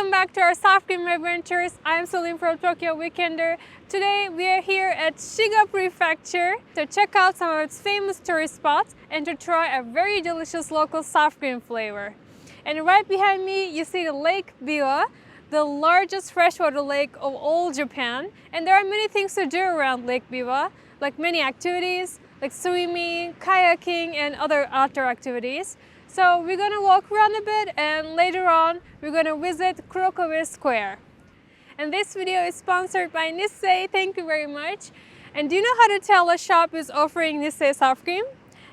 welcome back to our Softcream Adventures. I'm Celine from Tokyo Weekender. Today we are here at Shiga Prefecture to check out some of its famous tourist spots and to try a very delicious local soft cream flavor. And right behind me you see the Lake Biwa, the largest freshwater lake of all Japan. And there are many things to do around Lake Biwa, like many activities like swimming, kayaking and other outdoor activities. So we're going to walk around a bit and later on we're going to visit Kurokabe Square. And this video is sponsored by Nissei. Thank you very much. And do you know how to tell a shop is offering Nissei soft cream?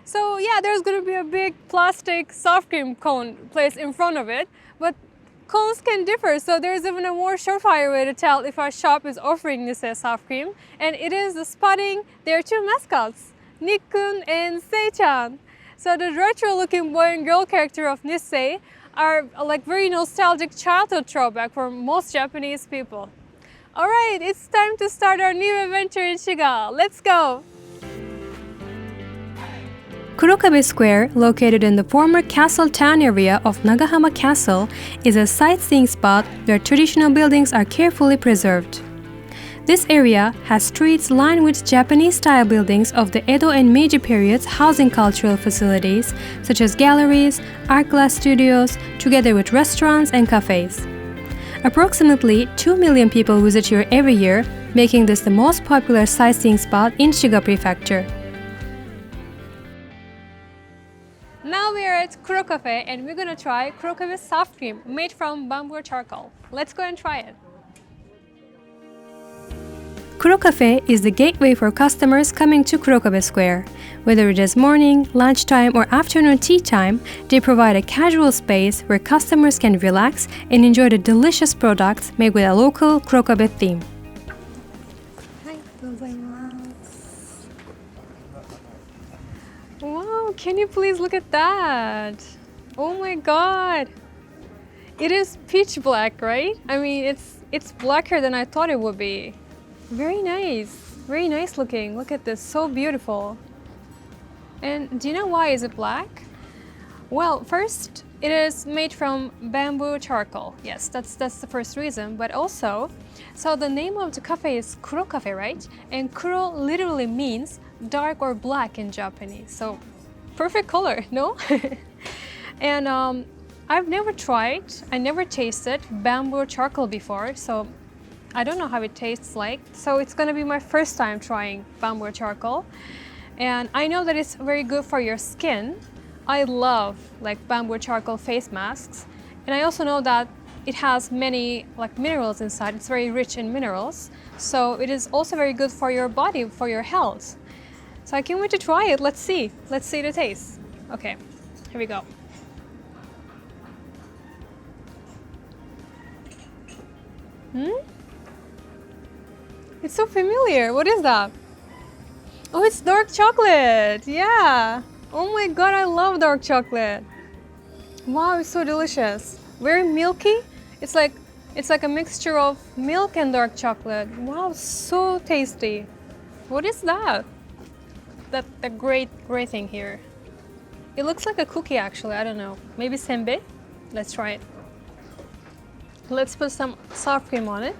So yeah, there's going to be a big plastic soft cream cone placed in front of it, but cones can differ, so there's even a more surefire way to tell if a shop is offering Nissei soft cream, and it is the spotting their two mascots, Nick-kun and Sei-chan. So the retro-looking boy and girl character of Nissei are like very nostalgic childhood throwback for most Japanese people. Alright, it's time to start our new adventure in Shiga. Let's go! Kurokabe Square, located in the former castle town area of Nagahama Castle, is a sightseeing spot where traditional buildings are carefully preserved. This area has streets lined with Japanese-style buildings of the Edo and Meiji periods housing cultural facilities such as galleries, art glass studios, together with restaurants and cafes. Approximately 2 million people visit here every year, making this the most popular sightseeing spot in Shiga Prefecture. Now we are at Kurokabe and we're going to try Kurokabe soft cream made from bamboo charcoal. Let's go and try it. Kurokabe is the gateway for customers coming to Kurokabe Square. Whether it is morning, lunchtime or afternoon tea time, they provide a casual space where customers can relax and enjoy the delicious products made with a local Kurokabe theme. Wow, can you please look at that? Oh my god! It is pitch black, right? I mean, it's blacker than I thought it would be. Very nice looking. Look at this, so beautiful. And do you know why is it black? Well, first, it is made from bamboo charcoal. Yes, that's the first reason. But also, so the name of the cafe is Kurokabe, right? And Kuro literally means dark or black in Japanese. So, perfect color, no? And I've never tried, I never tasted bamboo charcoal before, so I don't know how it tastes like. So it's gonna be my first time trying bamboo charcoal. And I know that it's very good for your skin. I love like bamboo charcoal face masks. And I also know that it has many like minerals inside. It's very rich in minerals. So it is also very good for your body, for your health. So I can't wait to try it. Let's see the taste. Okay, here we go. It's so familiar. What is that? Oh, it's dark chocolate. Yeah. Oh my god, I love dark chocolate. Wow, it's so delicious. Very milky. It's like a mixture of milk and dark chocolate. Wow, so tasty. What is that? The gray thing here. It looks like a cookie actually. I don't know. Maybe senbei? Let's try it. Let's put some soft cream on it.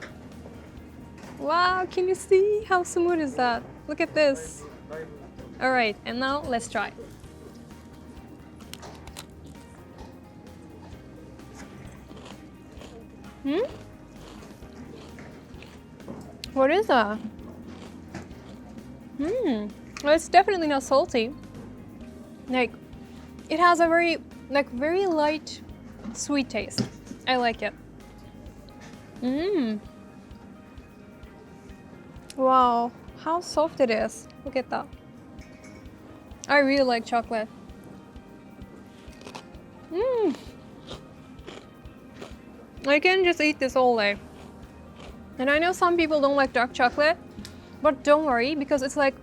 Wow, can you see how smooth is that? Look at this. All right, and now let's try. What is that? Well, it's definitely not salty. Like, it has a very light, sweet taste. I like it. Wow, how soft it is. Look at that. I really like chocolate. I can just eat this all day. And I know some people don't like dark chocolate, but don't worry because it's like,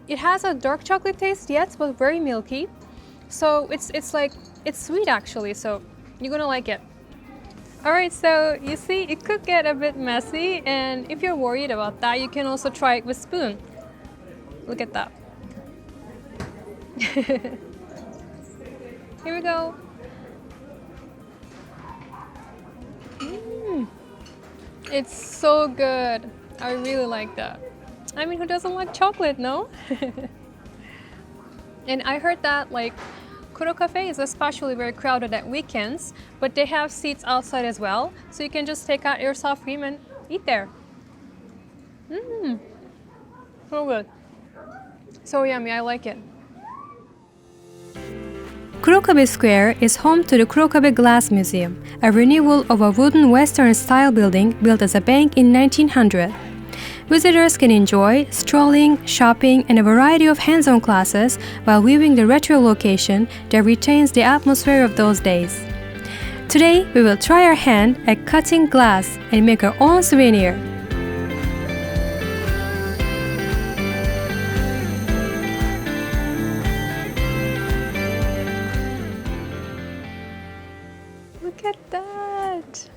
it has a dark chocolate taste, yes, but very milky. So it's sweet actually, so you're gonna like it. Alright, so you see, it could get a bit messy, and if you're worried about that, you can also try it with spoon. Look at that. Here we go. It's so good. I really like that. I mean, who doesn't like chocolate, no? And I heard that like Kuro Cafe is especially very crowded at weekends, but they have seats outside as well, so you can just take out your soft cream and eat there. Mmm, so good. So yummy, I like it. Kurokabe Square is home to the Kurokabe Glass Museum, a renewal of a wooden Western-style building built as a bank in 1900. Visitors can enjoy strolling, shopping, and a variety of hands-on classes while viewing the retro location that retains the atmosphere of those days. Today, we will try our hand at cutting glass and make our own souvenir. Look at that!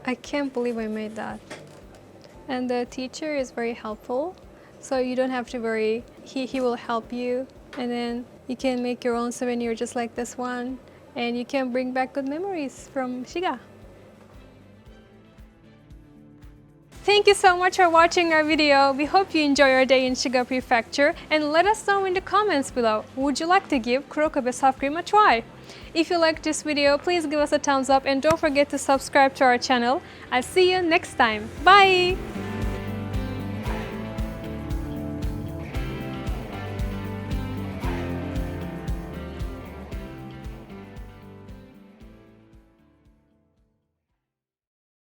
I can't believe I made that. And the teacher is very helpful, so you don't have to worry. He will help you, and then you can make your own souvenir just like this one, and you can bring back good memories from Shiga. Thank you so much for watching our video. We hope you enjoy your day in Shiga Prefecture, and let us know in the comments below, would you like to give Kurokabe soft cream a try? If you liked this video, please give us a thumbs up and don't forget to subscribe to our channel. I'll see you next time. Bye!